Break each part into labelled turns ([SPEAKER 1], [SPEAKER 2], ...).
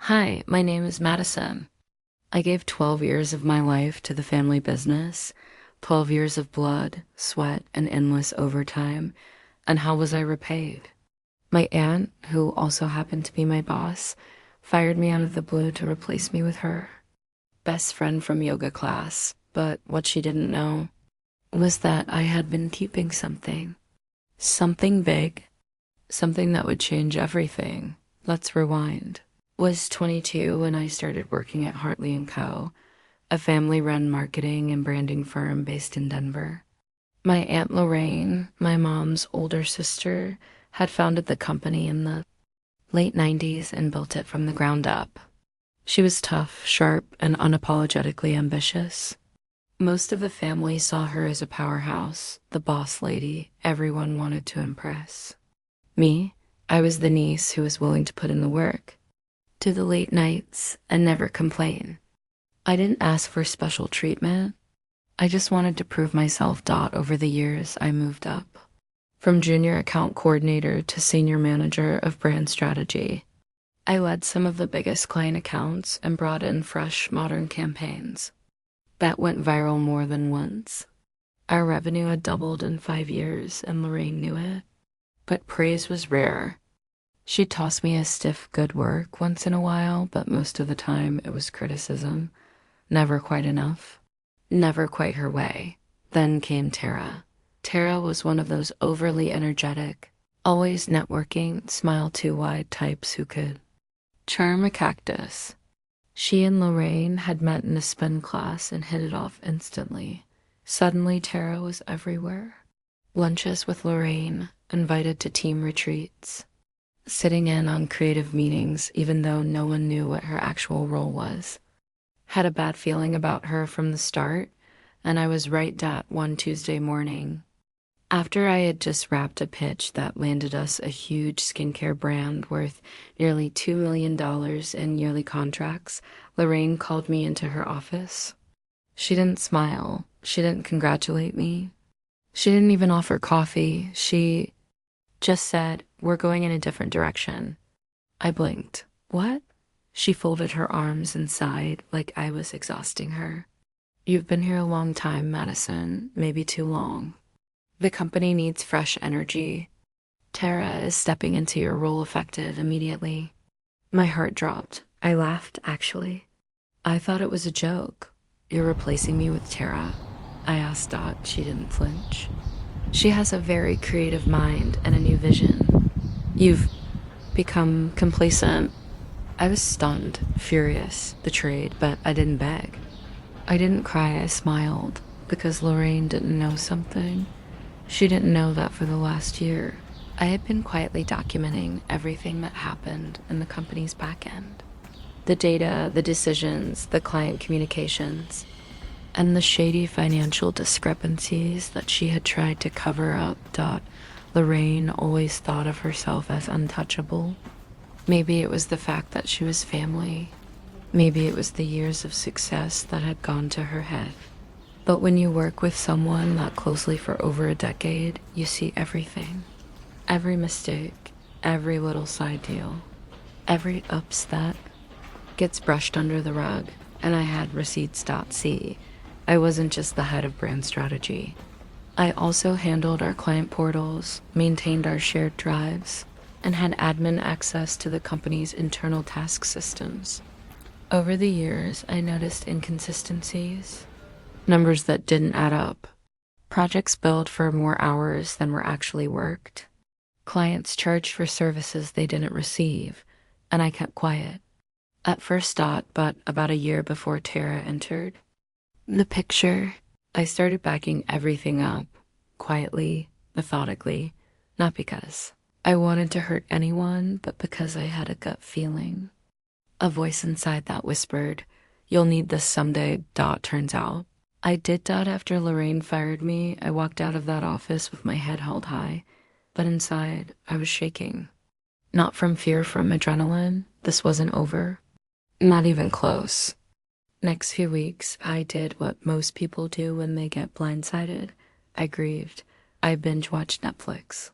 [SPEAKER 1] Hi, my name is Madison. I gave 12 years of my life to the family business, 12 years of blood, sweat, and endless overtime. And how was I repaid? My aunt, who also happened to be my boss, fired me out of the blue to replace me with her best friend from yoga class. But what she didn't know was that I had been keeping something big, something that would change everything. Let's rewind. Was 22 when I started working at Hartley & Co., a family-run marketing and branding firm based in Denver. My Aunt Lorraine, my mom's older sister, had founded the company in the late 90s and built it from the ground up. She was tough, sharp, and unapologetically ambitious. Most of the family saw her as a powerhouse, the boss lady everyone wanted to impress. Me, I was the niece who was willing to put in the work, do the late nights, and never complain. I didn't ask for special treatment. I just wanted to prove myself. Over the years, I moved up from junior account coordinator to senior manager of brand strategy. I led some of the biggest client accounts and brought in fresh, modern campaigns that went viral more than once. Our revenue had doubled in 5 years, and Lorraine knew it. But praise was rare. She tossed me a stiff good work once in a while, but most of the time it was criticism. Never quite enough. Never quite her way. Then came Tara. Tara was one of those overly energetic, always networking, smile too wide types who could charm a cactus. She and Lorraine had met in a spin class and hit it off instantly. Suddenly Tara was everywhere. Lunches with Lorraine, invited to team retreats, sitting in on creative meetings even though no one knew what her actual role was. Had a bad feeling about her from the start, and I was right that one Tuesday morning. After I had just wrapped a pitch that landed us a huge skincare brand worth nearly $2 million in yearly contracts, Lorraine called me into her office. She didn't smile. She didn't congratulate me. She didn't even offer coffee. She just said, "We're going in a different direction." I blinked. What? She folded her arms and sighed like I was exhausting her. "You've been here a long time, Madison, maybe too long. The company needs fresh energy. Tara is stepping into your role effective immediately." My heart dropped. I laughed, actually. I thought it was a joke. "You're replacing me with Tara?" I asked Dot. She didn't flinch. "She has a very creative mind and a new vision. You've become complacent." I was stunned, furious, betrayed, but I didn't beg. I didn't cry, I smiled, because Lorraine didn't know something. She didn't know that for the last year, I had been quietly documenting everything that happened in the company's back end. The data, the decisions, the client communications, and the shady financial discrepancies that she had tried to cover up. Lorraine always thought of herself as untouchable. Maybe it was the fact that she was family. Maybe it was the years of success that had gone to her head. But when you work with someone that closely for over a decade, you see everything. Every mistake, every little side deal, every oops that gets brushed under the rug. And I had receipts. See, I wasn't just the head of brand strategy. I also handled our client portals, maintained our shared drives, and had admin access to the company's internal task systems. Over the years, I noticed inconsistencies, numbers that didn't add up, projects billed for more hours than were actually worked, clients charged for services they didn't receive, and I kept quiet. At first but about a year before Tara entered the picture, I started backing everything up, quietly, methodically, not because I wanted to hurt anyone, but because I had a gut feeling. A voice inside that whispered, "You'll need this someday." Turns out I did. After Lorraine fired me, I walked out of that office with my head held high, but inside I was shaking. Not from fear, from adrenaline. This wasn't over. Not even close. Next few weeks, I did what most people do when they get blindsided. I grieved. I binge-watched Netflix.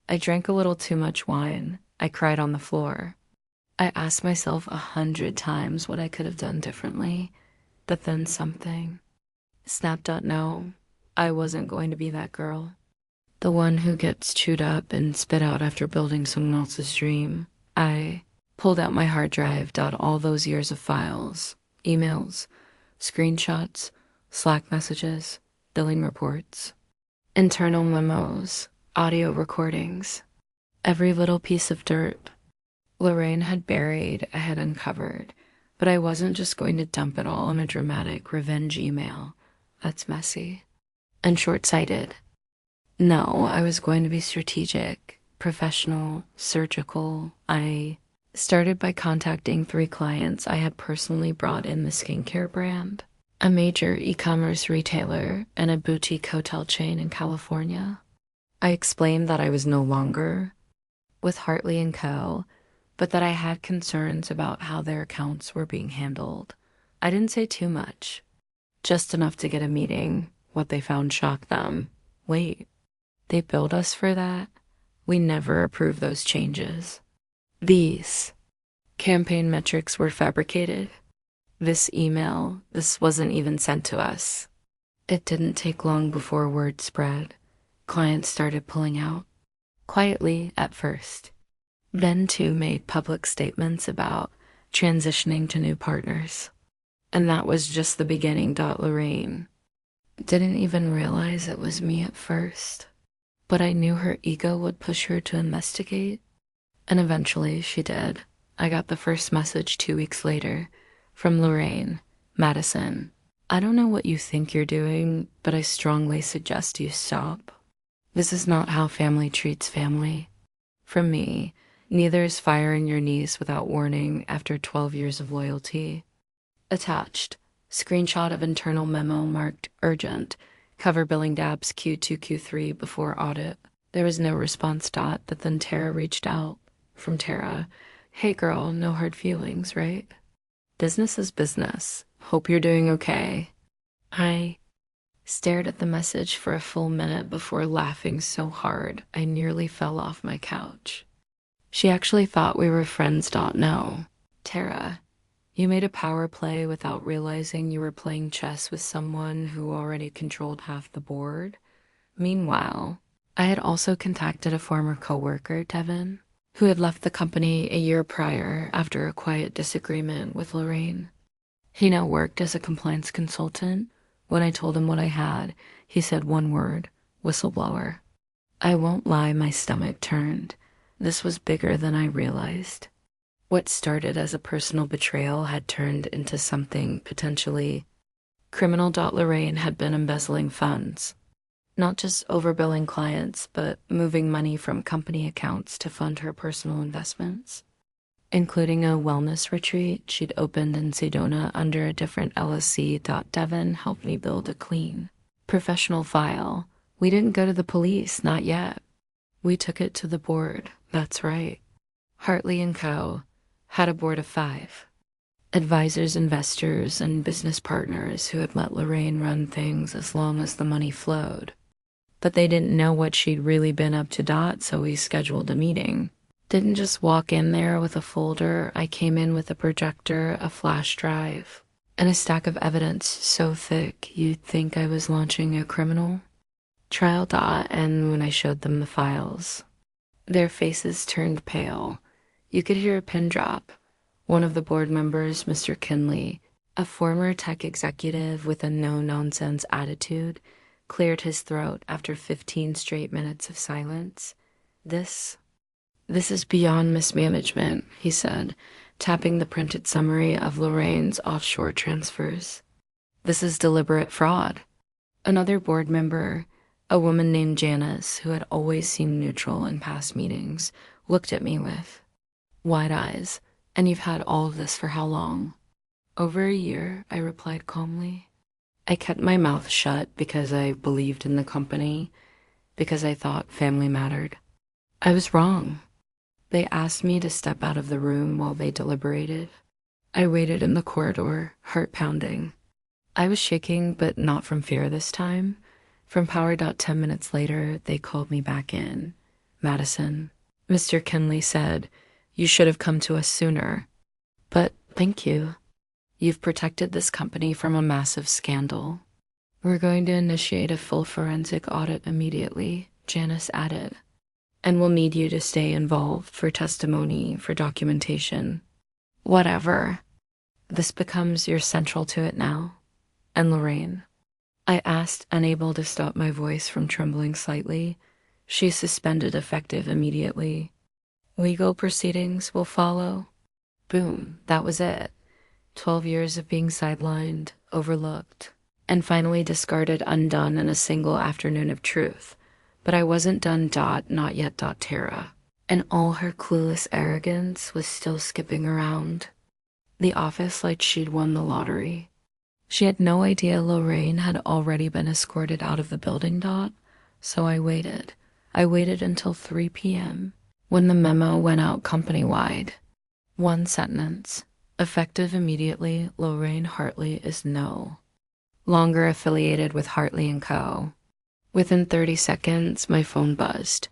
[SPEAKER 1] I drank a little too much wine. I cried on the floor. I asked myself 100 times what I could have done differently, but then something snapped out. No, I wasn't going to be that girl. The one who gets chewed up and spit out after building someone else's dream. I pulled out my hard drive, all those years of files, emails, screenshots, Slack messages, billing reports, internal memos, audio recordings, every little piece of dirt Lorraine had buried, I had uncovered, but I wasn't just going to dump it all in a dramatic revenge email. That's messy and short-sighted. No, I was going to be strategic, professional, surgical. I started by contacting 3 clients I had personally brought in the skincare brand, a major e-commerce retailer, and a boutique hotel chain in California. I explained that I was no longer with Hartley & Co., but that I had concerns about how their accounts were being handled. I didn't say too much, just enough to get a meeting. What they found shocked them. Wait, they billed us for that? We never approved those changes. These campaign metrics were fabricated. This email, this wasn't even sent to us. It didn't take long before word spread. Clients started pulling out. Quietly at first. Then too made public statements about transitioning to new partners. And that was just the beginning. Lorraine didn't even realize it was me at first, but I knew her ego would push her to investigate, and eventually she did. I got the first message 2 weeks later from Lorraine, Madison. I don't know what you think you're doing, but I strongly suggest you stop. This is not how family treats family. From me, neither is firing your niece without warning after 12 years of loyalty. Attached, screenshot of internal memo marked urgent, cover billing dabs Q2, Q3 before audit. There was no response. But then Tara reached out. From Tara, hey girl, no hard feelings, right? Business is business. Hope you're doing okay. I stared at the message for a full minute before laughing so hard I nearly fell off my couch. She actually thought we were friends. No. Tara, you made a power play without realizing you were playing chess with someone who already controlled half the board. Meanwhile, I had also contacted a former coworker, Devin, who had left the company a year prior after a quiet disagreement with Lorraine. He now worked as a compliance consultant. When I told him what I had, he said one word: whistleblower. I won't lie, my stomach turned. This was bigger than I realized. What started as a personal betrayal had turned into something potentially criminal. Lorraine had been embezzling funds, not just overbilling clients, but moving money from company accounts to fund her personal investments, including a wellness retreat she'd opened in Sedona under a different LLC. Devin helped me build a clean, professional file. We didn't go to the police, not yet. We took it to the board. That's right. Hartley & Co. had a board of 5. Advisors, investors, and business partners who had let Lorraine run things as long as the money flowed. But they didn't know what she'd really been up to. So we scheduled a meeting. Didn't just walk in there with a folder. I came in with a projector, a flash drive, and a stack of evidence so thick you'd think I was launching a criminal trial. And when I showed them the files, their faces turned pale. You could hear a pin drop. One of the board members, Mr. Kinley, a former tech executive with a no-nonsense attitude, cleared his throat after 15 straight minutes of silence. This is beyond mismanagement, he said, tapping the printed summary of Lorraine's offshore transfers. This is deliberate fraud. Another board member, a woman named Janice, who had always seemed neutral in past meetings, looked at me with wide eyes. And you've had all of this for how long? Over a year, I replied calmly. I kept my mouth shut because I believed in the company, because I thought family mattered. I was wrong. They asked me to step out of the room while they deliberated. I waited in the corridor, heart pounding. I was shaking, but not from fear this time. From power. 10 minutes later, they called me back in. Madison, Mr. Kinley said, You should have come to us sooner. But thank you. You've protected this company from a massive scandal. We're going to initiate a full forensic audit immediately, Janice added. And we'll need you to stay involved for testimony, for documentation. Whatever. This becomes your central to it now. And Lorraine? I asked, unable to stop my voice from trembling slightly. She suspended effective immediately. Legal proceedings will follow. Boom, that was it. 12 years of being sidelined, overlooked, and finally discarded undone in a single afternoon of truth. But I wasn't done. Not yet. Tara. And all her clueless arrogance was still skipping around the office like she'd won the lottery. She had no idea Lorraine had already been escorted out of the building. So I waited. I waited until 3 p.m. when the memo went out company-wide. One sentence. Effective immediately, Lorraine Hartley is no longer affiliated with Hartley & Co. Within 30 seconds, my phone buzzed.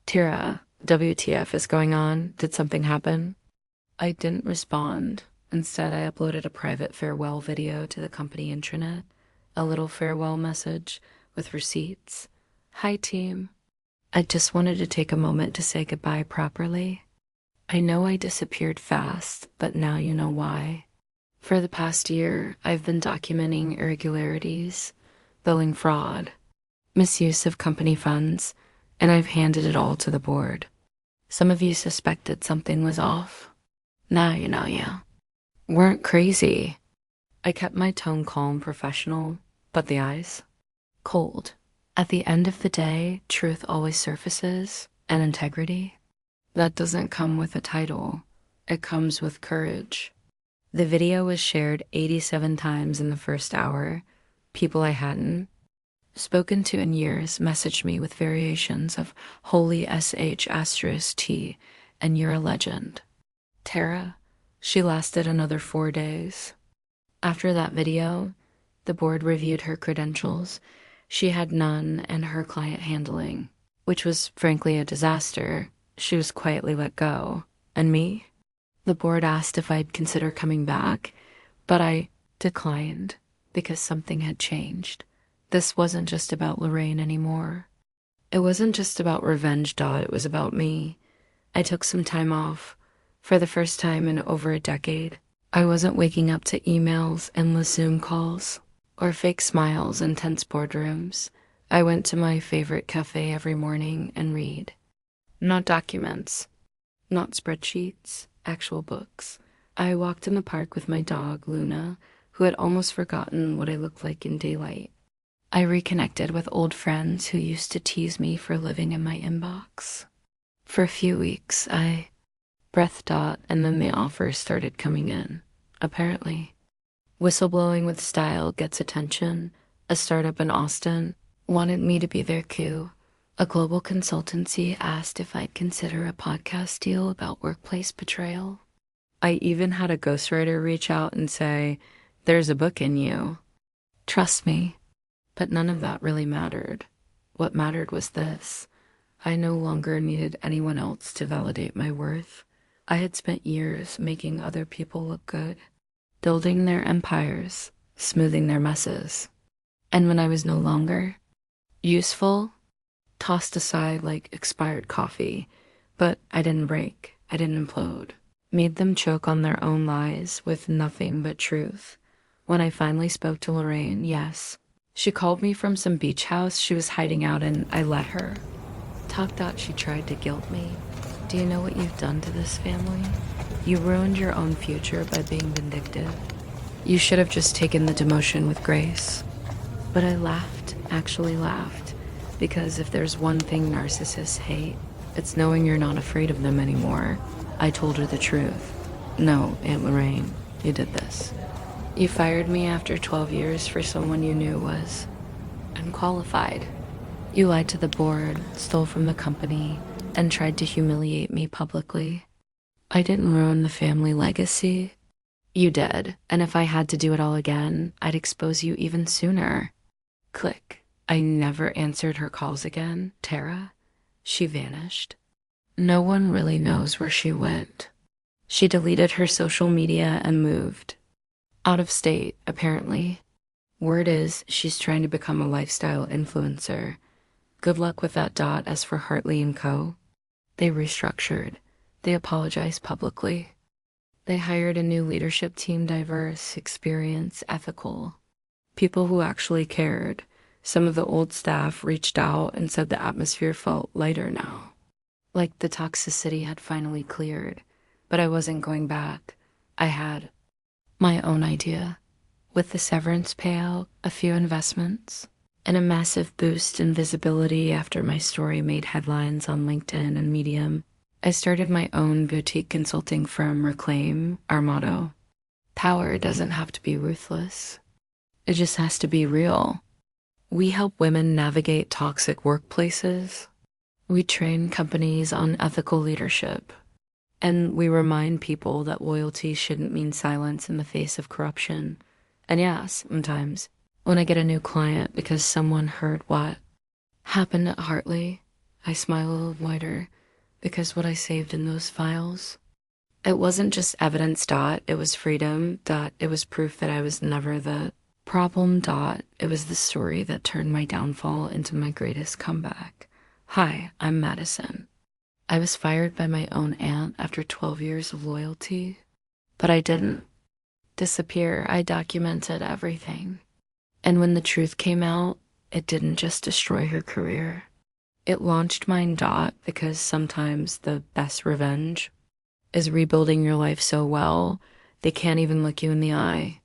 [SPEAKER 1] Tara, WTF is going on? Did something happen? I didn't respond. Instead, I uploaded a private farewell video to the company intranet, a little farewell message with receipts. Hi, team. I just wanted to take a moment to say goodbye properly. I know I disappeared fast, but now you know why. For the past year, I've been documenting irregularities, billing fraud, misuse of company funds, and I've handed it all to the board. Some of you suspected something was off. Now you know you weren't crazy. I kept my tone calm, professional, but the eyes? Cold. At the end of the day, truth always surfaces, and integrity? That doesn't come with a title. It comes with courage. The video was shared 87 times in the first hour. People I hadn't spoken to in years messaged me with variations of holy sh*t and you're a legend. Tara, she lasted another 4 days. After that video, the board reviewed her credentials. She had none, and her client handling, which was frankly a disaster. She was quietly let go. And me? The board asked if I'd consider coming back, but I declined because something had changed. This wasn't just about Lorraine anymore. It wasn't just about revenge. It was about me. I took some time off. For the first time in over a decade, I wasn't waking up to emails, endless Zoom calls, or fake smiles in tense boardrooms. I went to my favorite cafe every morning and read. Not documents, not spreadsheets, actual books. I walked in the park with my dog, Luna, who had almost forgotten what I looked like in daylight. I reconnected with old friends who used to tease me for living in my inbox. For a few weeks, I breath. And then the offers started coming in. Apparently, whistleblowing with style gets attention. A startup in Austin wanted me to be their Q. A global consultancy asked if I'd consider a podcast deal about workplace betrayal. I even had a ghostwriter reach out and say, "There's a book in you. Trust me." But none of that really mattered. What mattered was this. I no longer needed anyone else to validate my worth. I had spent years making other people look good, building their empires, smoothing their messes. And when I was no longer useful, tossed aside like expired coffee. But I didn't break. I didn't implode. Made them choke on their own lies with nothing but truth. When I finally spoke to Lorraine, yes, she called me from some beach house she was hiding out in. I let her. She tried to guilt me. Do you know what you've done to this family? You ruined your own future by being vindictive. You should have just taken the demotion with grace. But I laughed, actually laughed, because if there's one thing narcissists hate, it's knowing you're not afraid of them anymore. I told her the truth. No, Aunt Lorraine, you did this. You fired me after 12 years for someone you knew was unqualified. You lied to the board, stole from the company, and tried to humiliate me publicly. I didn't ruin the family legacy. You did, and if I had to do it all again, I'd expose you even sooner. Click. I never answered her calls again. Tara, she vanished. No one really knows where she went. She deleted her social media and moved. Out of state, apparently. Word is she's trying to become a lifestyle influencer. Good luck with that. As for Hartley and Co., they restructured. They apologized publicly. They hired a new leadership team, diverse, experienced, ethical. People who actually cared. Some of the old staff reached out and said the atmosphere felt lighter now. Like the toxicity had finally cleared. But I wasn't going back. I had my own idea. With the severance payout, a few investments, and a massive boost in visibility after my story made headlines on LinkedIn and Medium, I started my own boutique consulting firm, Reclaim, our motto. Power doesn't have to be ruthless. It just has to be real. We help women navigate toxic workplaces. We train companies on ethical leadership. And we remind people that loyalty shouldn't mean silence in the face of corruption. And yeah, sometimes when I get a new client because someone heard what happened at Hartley, I smile a little wider because what I saved in those files, it wasn't just evidence. It was freedom. It was proof that I was never the problem. It was the story that turned my downfall into my greatest comeback. Hi, I'm Madison. I was fired by my own aunt after 12 years of loyalty, but I didn't disappear. I documented everything. And when the truth came out, it didn't just destroy her career. It launched mine. Because sometimes the best revenge is rebuilding your life so well, they can't even look you in the eye.